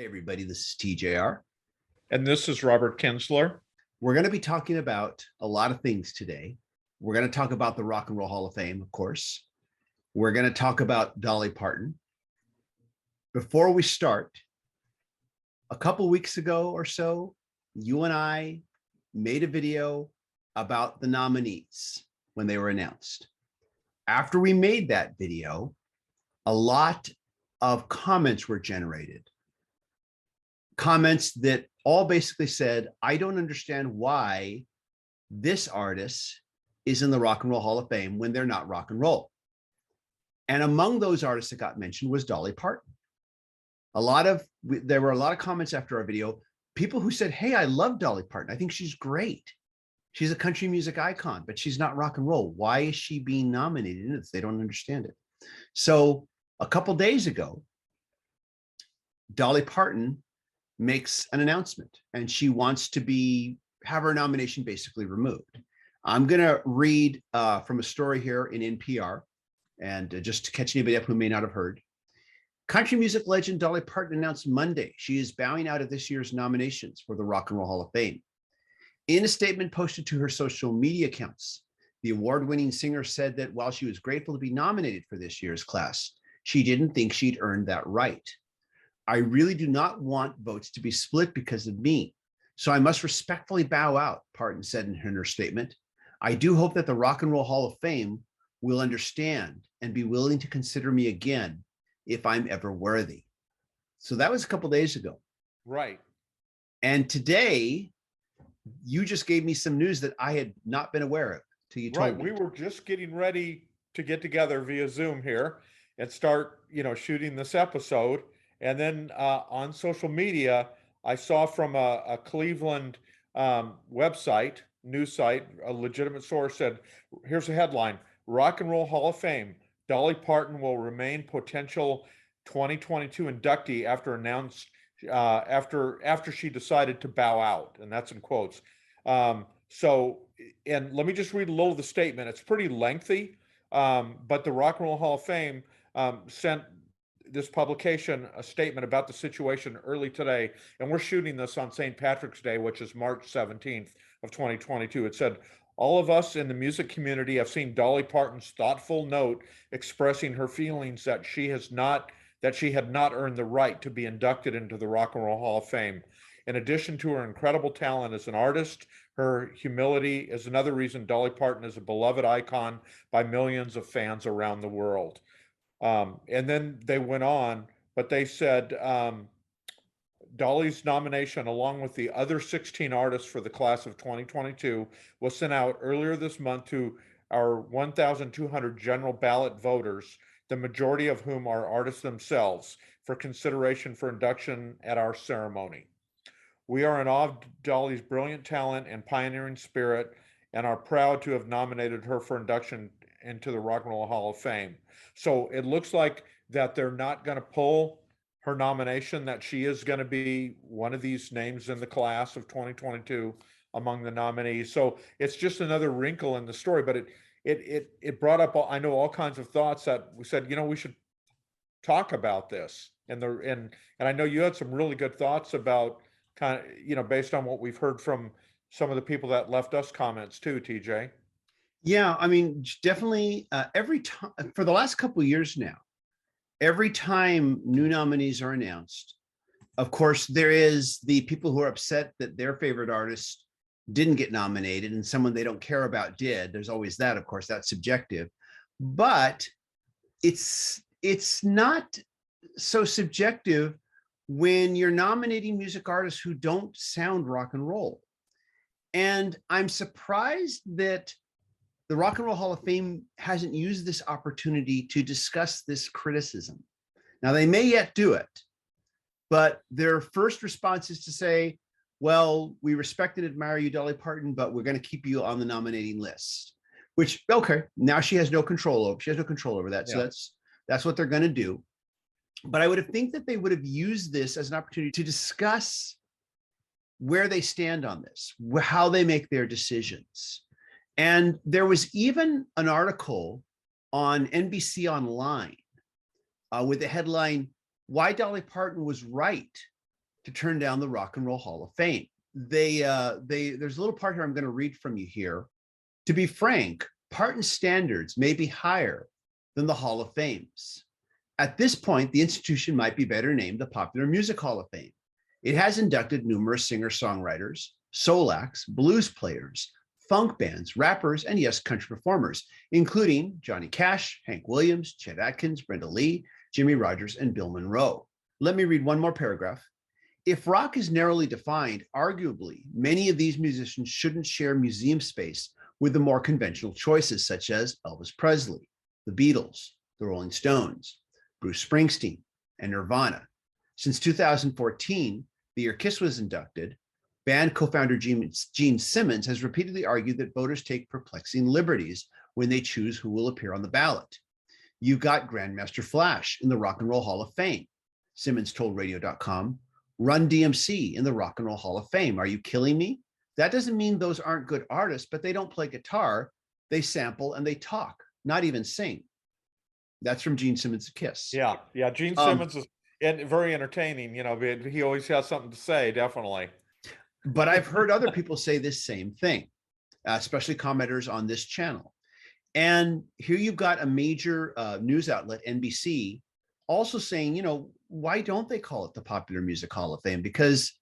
Hey, everybody, this is TJR. And this is Robert Kinsler. We're going to be talking about a lot of things today. We're going to talk about the Rock and Roll Hall of Fame, of course. We're going to talk about Dolly Parton. Before we start, a couple weeks ago or so, you and I made a video about the nominees when they were announced. After we made that video, a lot of comments were generated. Comments that all basically said, I don't understand why this artist is in the Rock and Roll Hall of Fame when they're not rock and roll. And among those artists that got mentioned was Dolly Parton. There were a lot of comments after our video, people who said, hey, I love Dolly Parton. I think she's great. She's a country music icon, but she's not rock and roll. Why is she being nominated in it? They don't understand it. So a couple days ago, Dolly Parton makes an announcement and she wants to have her nomination basically removed. I'm going to read from a story here in NPR, and just to catch anybody up who may not have heard. Country music legend Dolly Parton announced Monday she is bowing out of this year's nominations for the Rock and Roll Hall of Fame. In a statement posted to her social media accounts, the award-winning singer said that while she was grateful to be nominated for this year's class, she didn't think she'd earned that right. I really do not want votes to be split because of me, so I must respectfully bow out, Parton said in her statement. I do hope that the Rock and Roll Hall of Fame will understand and be willing to consider me again if I'm ever worthy. So that was a couple days ago. Right. And today, you just gave me some news that I had not been aware of till you told me. We were just getting ready to get together via Zoom here and start, shooting this episode. And then on social media, I saw from a Cleveland website, news site, a legitimate source said, here's a headline, Rock and Roll Hall of Fame, Dolly Parton will remain potential 2022 inductee after she decided to bow out. And that's in quotes. And let me just read a little of the statement. It's pretty lengthy, but the Rock and Roll Hall of Fame sent this publication a statement about the situation early today, and we're shooting this on St. Patrick's Day, which is March 17th of 2022. It said, all of us in the music community have seen Dolly Parton's thoughtful note expressing her feelings that she had not earned the right to be inducted into the Rock and Roll Hall of Fame. In addition to her incredible talent as an artist, her humility is another reason Dolly Parton is a beloved icon by millions of fans around the world. And then they went on, but they said Dolly's nomination, along with the other 16 artists for the class of 2022, was sent out earlier this month to our 1,200 general ballot voters, the majority of whom are artists themselves, for consideration for induction at our ceremony. We are in awe of Dolly's brilliant talent and pioneering spirit and are proud to have nominated her for induction into the Rock and Roll Hall of Fame. So it looks like that they're not going to pull her nomination, that she is going to be one of these names in the class of 2022 among the nominees. So it's just another wrinkle in the story, but it brought up, I know, all kinds of thoughts that we said, we should talk about this. And I know you had some really good thoughts about based on what we've heard from some of the people that left us comments too, TJ. Yeah, I mean, definitely every time for the last couple of years now, every time new nominees are announced, of course, there is the people who are upset that their favorite artist didn't get nominated and someone they don't care about did. There's always that, of course, that's subjective. But it's not so subjective when you're nominating music artists who don't sound rock and roll. And I'm surprised that the Rock and Roll Hall of Fame hasn't used this opportunity to discuss this criticism. Now, they may yet do it, but their first response is to say, well, we respect and admire you, Dolly Parton, but we're going to keep you on the nominating list, which, okay, now she has no control over that. So that's what they're going to do. But I would think that they would have used this as an opportunity to discuss where they stand on this, how they make their decisions. And there was even an article on NBC Online with the headline, Why Dolly Parton Was Right to turn down the Rock and Roll Hall of Fame. There's a little part here I'm going to read from you here. To be frank, Parton's standards may be higher than the Hall of Fame's. At this point, the institution might be better named the Popular Music Hall of Fame. It has inducted numerous singer-songwriters, soul acts, blues players, funk bands, rappers, and yes, country performers, including Johnny Cash, Hank Williams, Chet Atkins, Brenda Lee, Jimmy Rogers, and Bill Monroe. Let me read one more paragraph. If rock is narrowly defined, arguably, many of these musicians shouldn't share museum space with the more conventional choices, such as Elvis Presley, the Beatles, the Rolling Stones, Bruce Springsteen, and Nirvana. Since 2014, the year Kiss was inducted, band co-founder Gene Simmons has repeatedly argued that voters take perplexing liberties when they choose who will appear on the ballot. You've got Grandmaster Flash in the Rock and Roll Hall of Fame. Simmons told radio.com, Run DMC in the Rock and Roll Hall of Fame. Are you killing me? That doesn't mean those aren't good artists, but they don't play guitar. They sample and they talk, not even sing. That's from Gene Simmons' Kiss. Yeah. Gene Simmons is very entertaining, but he always has something to say, definitely. But I've heard other people say this same thing, especially commenters on this channel. And here you've got a major news outlet, NBC, also saying, why don't they call it the Popular Music Hall of Fame? Because,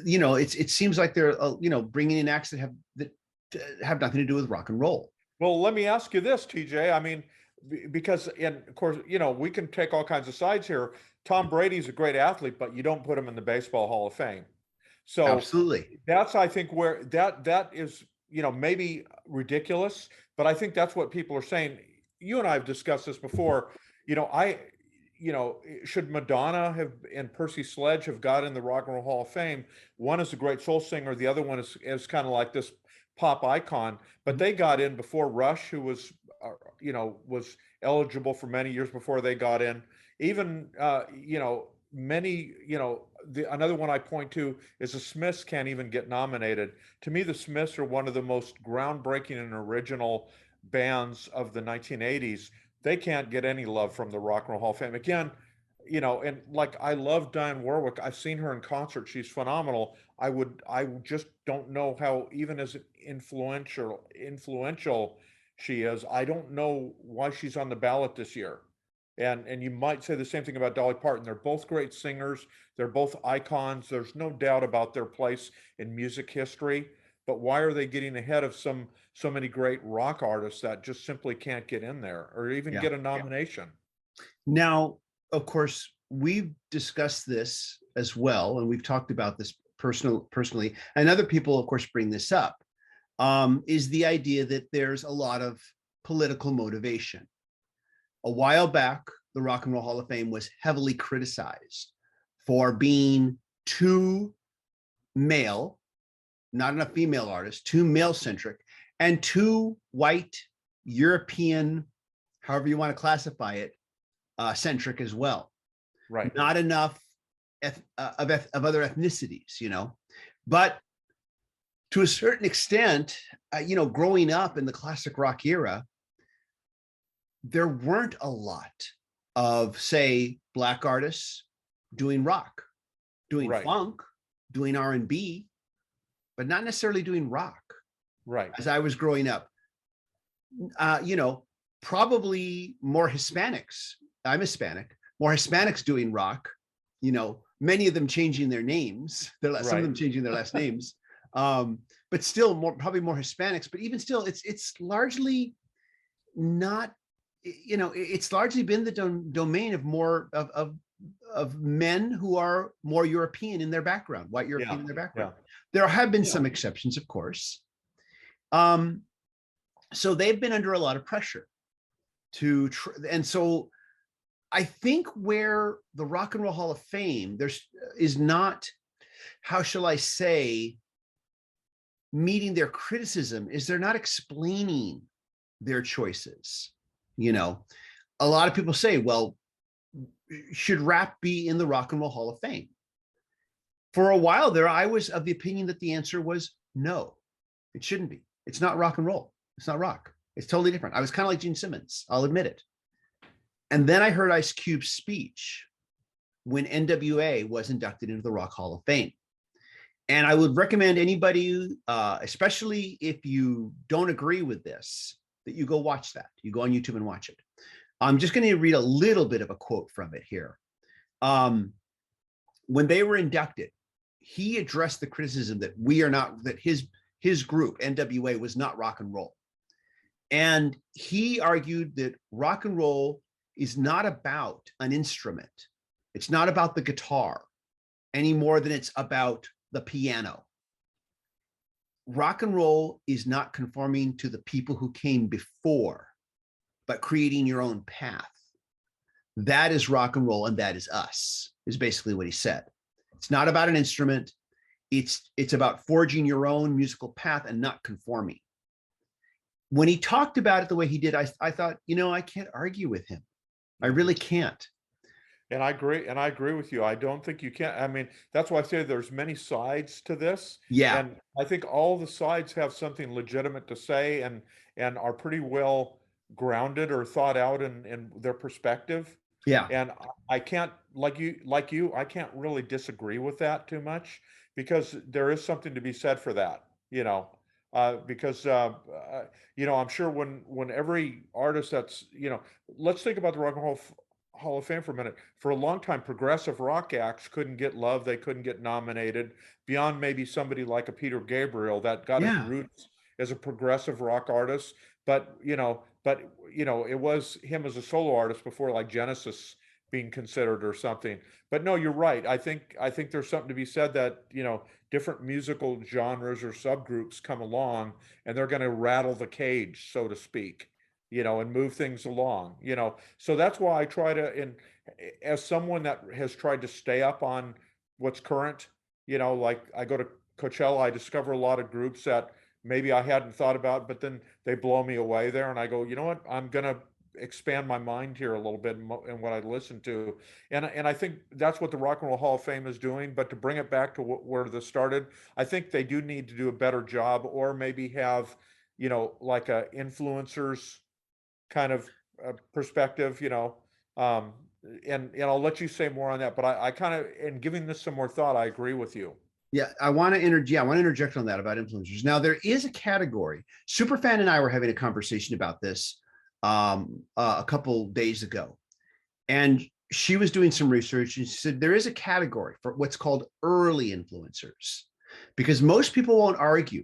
it seems like they're, bringing in acts that have nothing to do with rock and roll. Well, let me ask you this, TJ. I mean, because, and of course, we can take all kinds of sides here. Tom Brady's a great athlete, but you don't put him in the Baseball Hall of Fame. So absolutely, that's, I think, where that is, maybe ridiculous, but I think that's what people are saying. You and I have discussed this before. Should Madonna and Percy Sledge have got in the Rock and Roll Hall of Fame? One is a great soul singer. The other one is kind of like this pop icon, but they got in before Rush, who was eligible for many years before they got in. Even, many, another one I point to is the Smiths can't even get nominated. To me, the Smiths are one of the most groundbreaking and original bands of the 1980s. They can't get any love from the Rock and Roll Hall of Fame. Again, and like, I love Dionne Warwick. I've seen her in concert. She's phenomenal. I just don't know how, even as influential she is, I don't know why she's on the ballot this year. And you might say the same thing about Dolly Parton. They're both great singers. They're both icons. There's no doubt about their place in music history. But why are they getting ahead of so many great rock artists that just simply can't get in there or even get a nomination? Now, of course, we've discussed this as well, and we've talked about this personally, and other people, of course, bring this up, is the idea that there's a lot of political motivation. A while back, the Rock and Roll Hall of Fame was heavily criticized for being too male, not enough female artists, too male-centric, and too white, European, however you want to classify it, centric as well. Right. Not enough of other ethnicities, But to a certain extent, growing up in the classic rock era, there weren't a lot of, say, Black artists doing rock, doing funk, doing R&B, but not necessarily doing rock. Right. As I was growing up, probably more Hispanics. I'm Hispanic. More Hispanics doing rock. Many of them changing their names. Some of them changing their last names. But still, probably more Hispanics. But even still, it's largely not. It's largely been the domain of more of men who are more European in their background, white European in their background. There have been some exceptions, of course. So they've been under a lot of pressure and so I think where the Rock and Roll Hall of Fame is not, how shall I say, meeting their criticism, is they're not explaining their choices. A lot of people say, well, should rap be in the Rock and Roll Hall of Fame? For a while there, I was of the opinion that the answer was no, it shouldn't be. It's not rock and roll. It's not rock. It's totally different. I was kind of like Gene Simmons, I'll admit it. And then I heard Ice Cube's speech. when NWA was inducted into the Rock Hall of Fame. And I would recommend anybody, especially if you don't agree with this, that you go watch that. You go on YouTube and watch it. I'm just going to read a little bit of a quote from it here. When they were inducted, he addressed the criticism that his group, NWA, was not rock and roll. And he argued that rock and roll is not about an instrument. It's not about the guitar any more than it's about the piano. Rock and roll is not conforming to the people who came before, but creating your own path. That is rock and roll, and that is us, is basically what he said. It's not about an instrument. It's about forging your own musical path and not conforming. When he talked about it the way he did, I thought, I can't argue with him. I really can't. And I agree with you. I don't think you can. I mean, that's why I say there's many sides to this. Yeah. And I think all the sides have something legitimate to say and are pretty well grounded or thought out in their perspective. Yeah. And I can't, like you, I can't really disagree with that too much because there is something to be said for that, because I'm sure when every artist that's, let's think about the Rock and Roll Hall of Fame for a minute. For a long time, progressive rock acts couldn't get love. They couldn't get nominated beyond maybe somebody like a Peter Gabriel that got his roots as a progressive rock artist. But it was him as a solo artist before like Genesis being considered or something. But no, you're right. I think there's something to be said that, different musical genres or subgroups come along and they're going to rattle the cage, so to speak, and move things along, So that's why I try to, and as someone that has tried to stay up on what's current, like I go to Coachella, I discover a lot of groups that maybe I hadn't thought about, but then they blow me away there. And I go, you know what, I'm going to expand my mind here a little bit in what I listen to. And I think that's what the Rock and Roll Hall of Fame is doing. But to bring it back to where this started, I think they do need to do a better job or maybe have, like a influencers kind of perspective, and I'll let you say more on that, but I kind of, in giving this some more thought, I agree with you. Yeah, I want to interject on that about influencers. Now, there is a category. Superfan and I were having a conversation about this a couple days ago, and she was doing some research and she said there is a category for what's called early influencers, because most people won't argue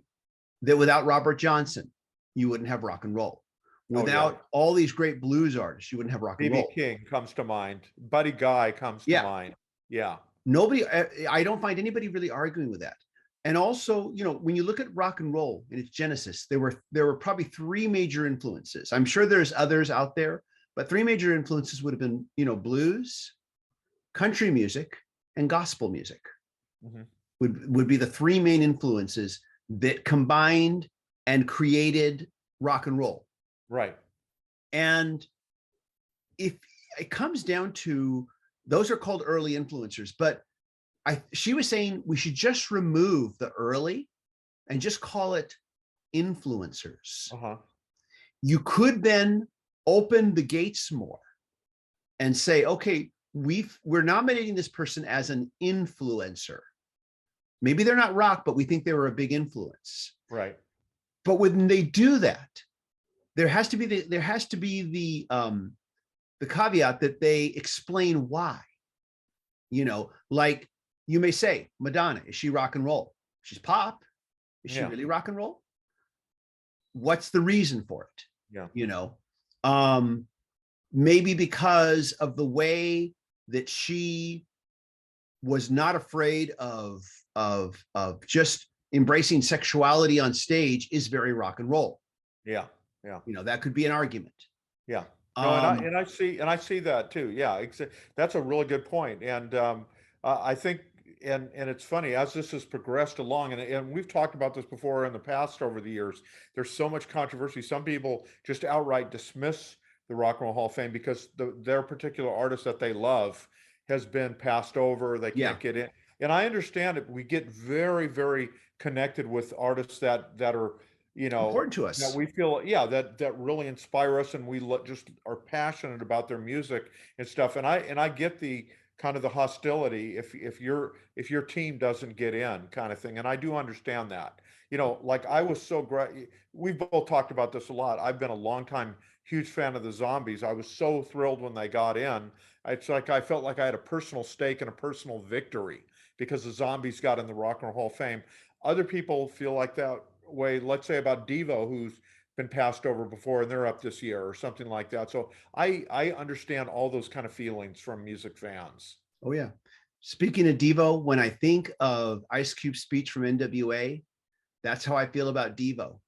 that without Robert Johnson, you wouldn't have rock and roll. Without all these great blues artists, you wouldn't have rock and roll. B.B. King comes to mind. Buddy Guy comes to mind. Yeah. Nobody, I don't find anybody really arguing with that. And also, when you look at rock and roll in its genesis, there were probably three major influences. I'm sure there's others out there, but three major influences would have been, blues, country music, and gospel music. Mm-hmm. would be the three main influences that combined and created rock and roll. Right. And if it comes down to, those are called early influencers, but she was saying we should just remove the early and just call it influencers. Uh-huh. You could then open the gates more and say, okay, we're nominating this person as an influencer. Maybe they're not rock, but we think they were a big influence. Right. But when they do that, there has to be the caveat that they explain why. Like you may say, Madonna, is she rock and roll? She's pop. Is she really rock and roll? What's the reason for it? Yeah. Maybe because of the way that she was not afraid of just embracing sexuality on stage is very rock and roll. Yeah. Yeah. That could be an argument. Yeah. No, and I see that too. Yeah, that's a really good point. And I think, and it's funny as this has progressed along, and we've talked about this before in the past over the years. There's so much controversy. Some people just outright dismiss the Rock and Roll Hall of Fame because their particular artist that they love has been passed over. They can't get in. And I understand it. We get very, very connected with artists that are Important to that us. we feel, yeah, that really inspire us, and we just are passionate about their music and stuff. And I get the kind of the hostility if your team doesn't get in, kind of thing. And I do understand that. Like I was so great. We've both talked about this a lot. I've been a long time huge fan of the Zombies. I was so thrilled when they got in. It's like I felt like I had a personal stake and a personal victory because the Zombies got in the Rock and Roll Hall of Fame. Other people feel like that way, let's say about Devo, who's been passed over before and they're up this year or something like that. So I understand all those kind of feelings from music fans. Oh yeah. Speaking of Devo, when I think of Ice Cube's speech from NWA, that's how I feel about Devo.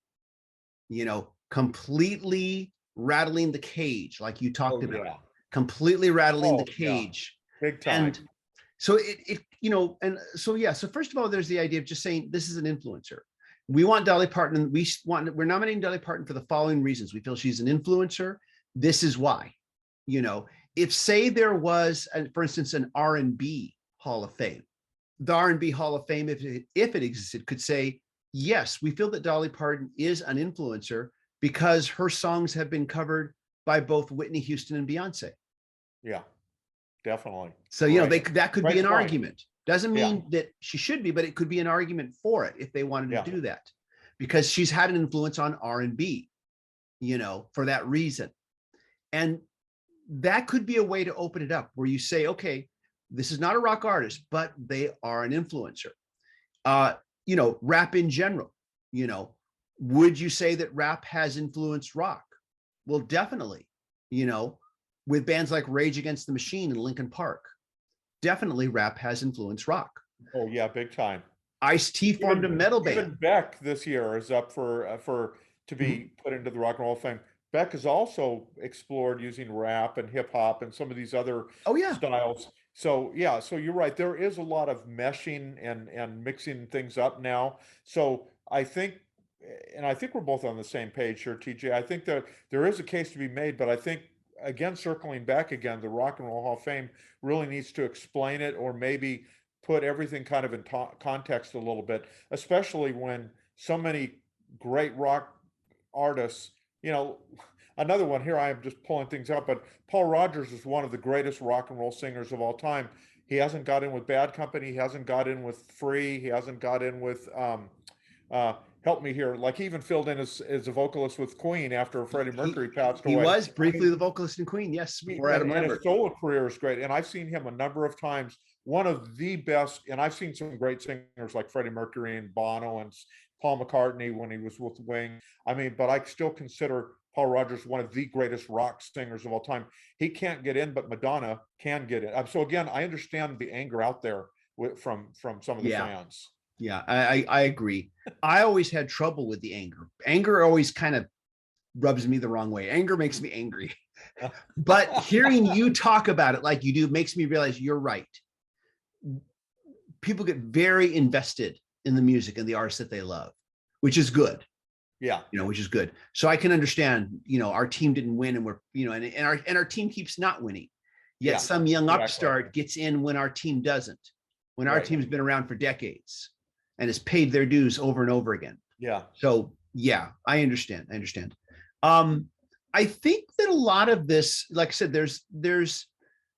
Completely rattling the cage, like you talked Oh about, yeah. completely rattling the Oh yeah. cage. Big And time. so and so yeah. So first of all, there's the idea of just saying this is an influencer. We want Dolly Parton. We're nominating Dolly Parton for the following reasons. We feel she's an influencer. This is why. If say there was, for instance, an R&B Hall of Fame, the R&B Hall of Fame, if it existed, could say, yes, we feel that Dolly Parton is an influencer because her songs have been covered by both Whitney Houston and Beyonce. Yeah, definitely. So, Great. that could be Great an point. argument. Doesn't Yeah. mean that she should be, but it could be an argument for it if they wanted Yeah. to do that, because she's had an influence on R&B, for that reason. And that could be a way to open it up where you say, okay, this is not a rock artist, but they are an influencer. Rap in general, would you say that rap has influenced rock? Well, definitely, with bands like Rage Against the Machine and Linkin Park, definitely rap has influenced rock. Oh yeah, big time. Ice-T formed a metal band. Even Beck this year is up for to Mhm. be put into the Rock and Roll of Fame. Beck has also explored using rap and hip hop and some of these other Oh yeah. styles. So yeah, so you're right. There is a lot of meshing and mixing things up now. So I think, and I think we're both on the same page here, TJ. I think that there is a case to be made, but I think again, circling back again, the Rock and Roll Hall of Fame really needs to explain it, or maybe put everything kind of in context a little bit, especially when so many great rock artists, another one here, I am just pulling things up, but Paul Rogers is one of the greatest rock and roll singers of all time. He hasn't got in with Bad Company. He hasn't got in with Free. He hasn't got in with, uh, help me here. Like he even filled in as a vocalist with Queen after Freddie He Mercury passed he away. was I briefly mean, the vocalist in Queen, yes, before and, Adam and his Lambert. solo career is great. And I've seen him a number of times. One of the best, and I've seen some great singers like Freddie Mercury and Bono and Paul McCartney when he was with Wing. I mean, but I still consider Paul Rogers one of the greatest rock singers of all time. He can't get in, but Madonna can get in. So again, I understand the anger out there from some of the Yeah. fans. Yeah, I agree. I always had trouble with the anger. Anger always kind of rubs me the wrong way. Anger makes me angry. But hearing you talk about it like you do makes me realize you're right. People get very invested in the music and the artists that they love, which is good. Yeah. Which is good. So I can understand, our team didn't win and we're, and our team keeps not winning. Yet Yeah, some young exactly. upstart gets in when our team doesn't, when our Right. team's been around for decades and has paid their dues over and over again. Yeah. So yeah, I understand. I think that a lot of this, like I said, there's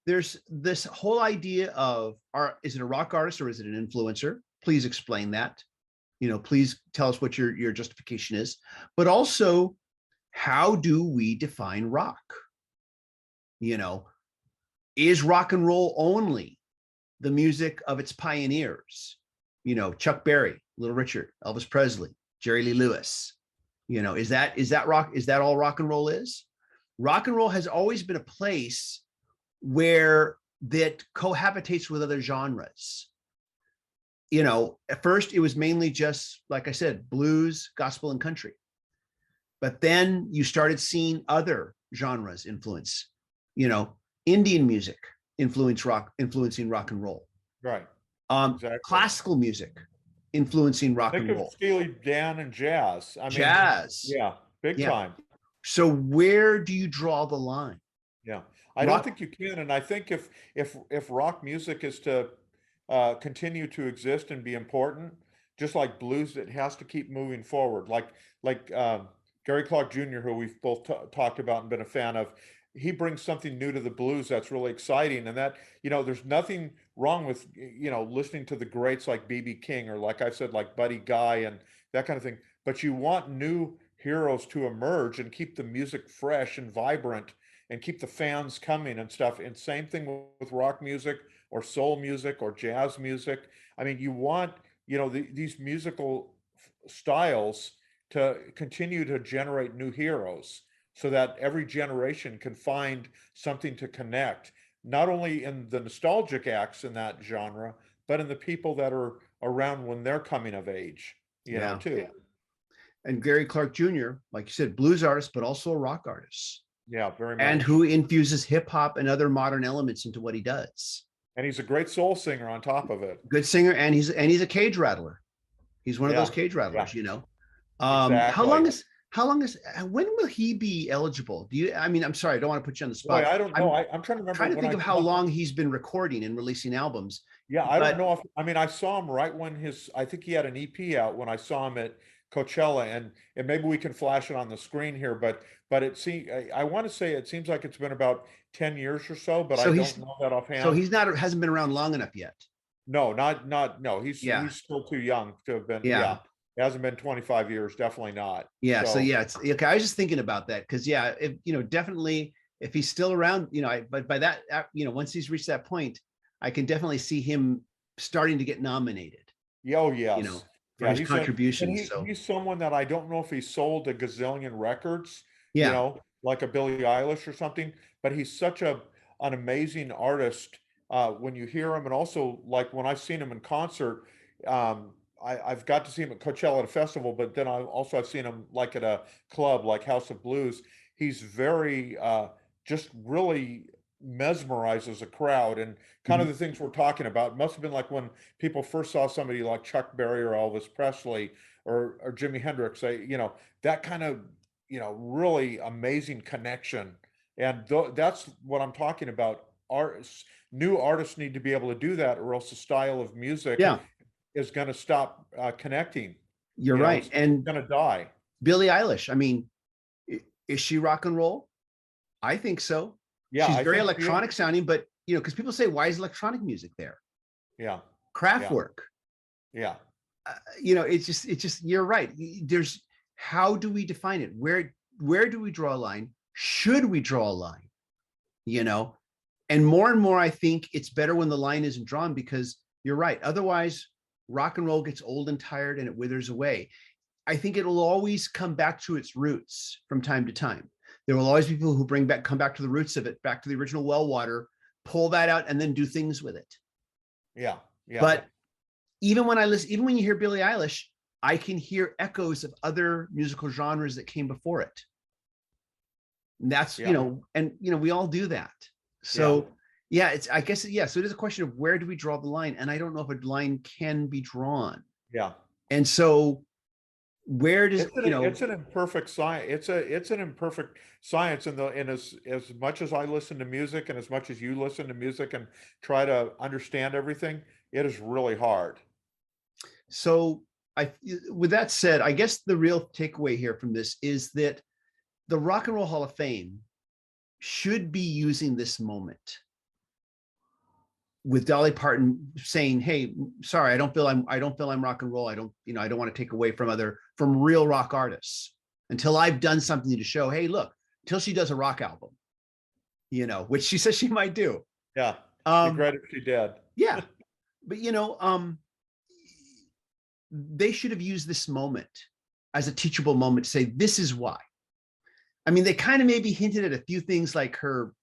this whole idea of is it a rock artist or is it an influencer? Please explain that. Please tell us what your justification is. But also, how do we define rock? Is rock and roll only the music of its pioneers? Chuck Berry, Little Richard, Elvis Presley, Jerry Lee Lewis. Is that rock? Is that all rock and roll is? Rock and roll has always been a place where that cohabitates with other genres. At first it was mainly just, like I said, blues, gospel, and country. But then you started seeing other genres influence, Indian music influencing rock and roll. Right. Exactly. Classical music influencing rock Think and of roll. Steely Dan and jazz. I mean, Jazz. yeah, big Yeah. time. So where do you draw the line? Yeah, I don't think you can, and I think if rock music is to continue to exist and be important just like blues, it has to keep moving forward. Like Gary Clark Jr., who we've both talked about and been a fan of, he brings something new to the blues that's really exciting. And that, there's nothing wrong with, listening to the greats like B.B. King, or like I said, like Buddy Guy and that kind of thing. But you want new heroes to emerge and keep the music fresh and vibrant and keep the fans coming and stuff. And same thing with rock music or soul music or jazz music. I mean, you want, these musical styles to continue to generate new heroes so that every generation can find something to connect, not only in the nostalgic acts in that genre, but in the people that are around when they're coming of age, Yeah. too. And Gary Clark Jr., like you said, blues artist, but also a rock artist. Yeah, very much. And who infuses hip hop and other modern elements into what he does. And he's a great soul singer on top of it. Good singer, and he's a cage rattler. He's one of those cage rattlers, Exactly. How long is when will he be eligible? I'm sorry, I don't want to put you on the spot. Boy, I don't know. I'm trying to remember. Trying to think of how long he's been recording and releasing albums. Yeah, I don't know if I saw him right when I think he had an EP out when I saw him at Coachella, and maybe we can flash it on the screen here, but I want to say it seems like it's been about 10 years or so, but I don't know that offhand. So hasn't been around long enough yet. No, no, he's still too young to have been. Yeah. It hasn't been 25 years, definitely not. Yeah. So it's okay. I was just thinking about that because definitely if he's still around, but by that, once he's reached that point, I can definitely see him starting to get nominated. Oh, yes. For his contributions. He's someone that I don't know if he sold a gazillion records, like a Billie Eilish or something, but he's such an amazing artist when you hear him. And also, like when I've seen him in concert, I've got to see him at Coachella at a festival, but then I've seen him like at a club like House of Blues. He's very, just really mesmerizes a crowd, and kind of the things we're talking about. It must have been like when people first saw somebody like Chuck Berry or Elvis Presley or Jimi Hendrix, that kind of, really amazing connection. And that's what I'm talking about. New artists need to be able to do that, or else the style of music is going to stop connecting. You're right. And going to die. Billie Eilish, I mean, is she rock and roll? I think so. Yeah, she's very electronic sounding, but because people say, why is electronic music there? Yeah. Kraftwerk. Yeah. It's just, you're right. How do we define it? Where do we draw a line? Should we draw a line? And more, I think it's better when the line isn't drawn, because you're right. Otherwise, rock and roll gets old and tired and it withers away. I think it'll always come back to its roots from time to time. There will always be people who come back to the roots of it, back to the original well water, pull that out, and then do things with it. Yeah. But even when you hear Billie Eilish, I can hear echoes of other musical genres that came before it. And that's, we all do that. So I guess, so it is a question of where do we draw the line? And I don't know if a line can be drawn. Yeah. And so where does it's an imperfect science. It's an imperfect science. And as much as I listen to music and as much as you listen to music and try to understand everything, it is really hard. So with that said, I guess the real takeaway here from this is that the Rock and Roll Hall of Fame should be using this moment with Dolly Parton saying, "Hey, sorry, I don't feel I'm rock and roll. I don't want to take away from real rock artists until I've done something to show, hey, look," until she does a rock album, which she says she might do. Yeah. Regret if she did. Yeah. But they should have used this moment as a teachable moment to say, this is why. I mean, they kind of maybe hinted at a few things like her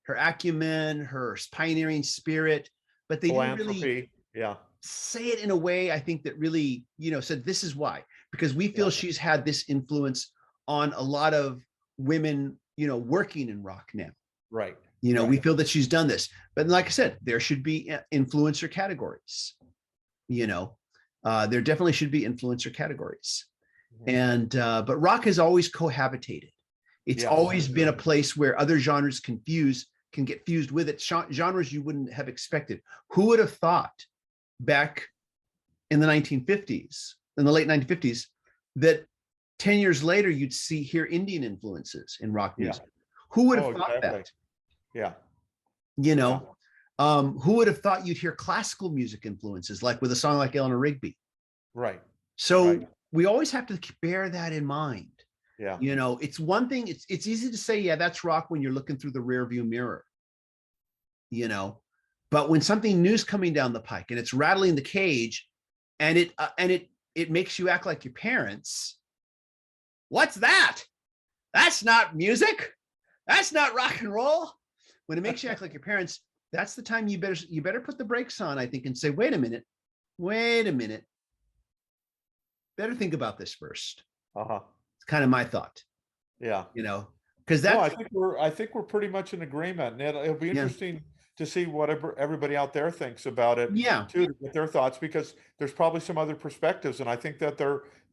acumen, her pioneering spirit, but they didn't really say it in a way, I think, that really, said this is why, because we feel she's had this influence on a lot of women, working in rock now. Right. We feel that she's done this, but like I said, there should be influencer categories, there definitely should be influencer categories. And, but rock has always cohabitated. It's always been a place where other genres can get fused with it. Genres you wouldn't have expected. Who would have thought back in the 1950s, in the late 1950s, that 10 years later, you'd hear Indian influences in rock Yeah. music. Who would have Oh, thought exactly. that? Yeah. You know, who would have thought you'd hear classical music influences, like with a song like Eleanor Rigby? Right. So Right. we always have to bear that in mind. Yeah. You know, it's one thing, it's easy to say, yeah, that's rock when you're looking through the rear view mirror, you know, but when something new's coming down the pike and it's rattling the cage and it makes you act like your parents, what's that? That's not music. That's not rock and roll. When it makes you act like your parents, that's the time you better put the brakes on, I think, and say, wait a minute. Better think about this first. Uh-huh. It's kind of my thought, Yeah. you know, because No, that's, I think we're pretty much in agreement, and it'll be yeah, interesting to see what everybody out there thinks about it yeah, too, to get their thoughts, because there's probably some other perspectives, and I think that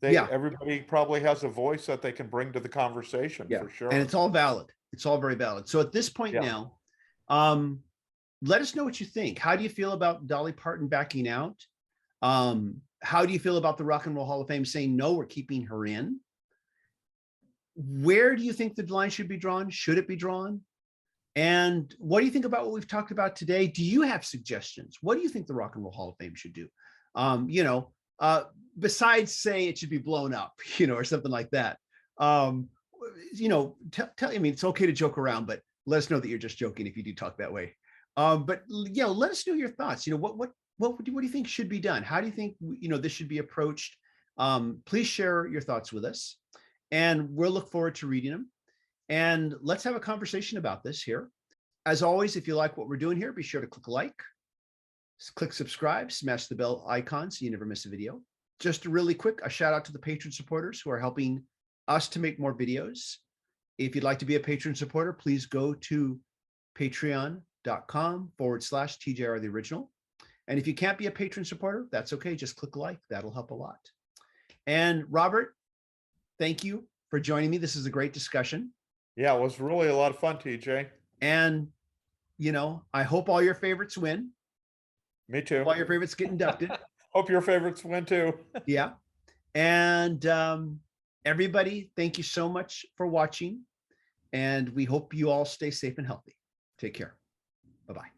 yeah, everybody probably has a voice that they can bring to the conversation yeah. for And sure. it's all valid. It's all very valid. So at this point Yeah. now, let us know what you think. How do you feel about Dolly Parton backing out? How do you feel about the Rock and Roll Hall of Fame saying, no, we're keeping her in? Where do you think the line should be drawn? Should it be drawn? And what do you think about what we've talked about today? Do you have suggestions? What do you think the Rock and Roll Hall of Fame should do? You know, besides say it should be blown up, you know, or something like that. You know, I mean, it's okay to joke around, but let us know that you're just joking if you do talk that way. But you know, let us know your thoughts. You know, what do you think should be done? How do you think, you know, this should be approached? Please share your thoughts with us, and we'll look forward to reading them. And let's have a conversation about this here. As always, if you like what we're doing here, be sure to click like, click subscribe, smash the bell icon so you never miss a video. Just really quick, a shout out to the patron supporters who are helping us to make more videos. If you'd like to be a patron supporter, please go to patreon.com/TJR the original. And if you can't be a patron supporter, that's okay. Just click like, that'll help a lot. And Robert, thank you for joining me. This is a great discussion. Yeah, it was really a lot of fun, TJ. And, you know, I hope all your favorites win. Me too. All your favorites get inducted. Hope your favorites win too. Yeah. And everybody, thank you so much for watching. And we hope you all stay safe and healthy. Take care. Bye-bye.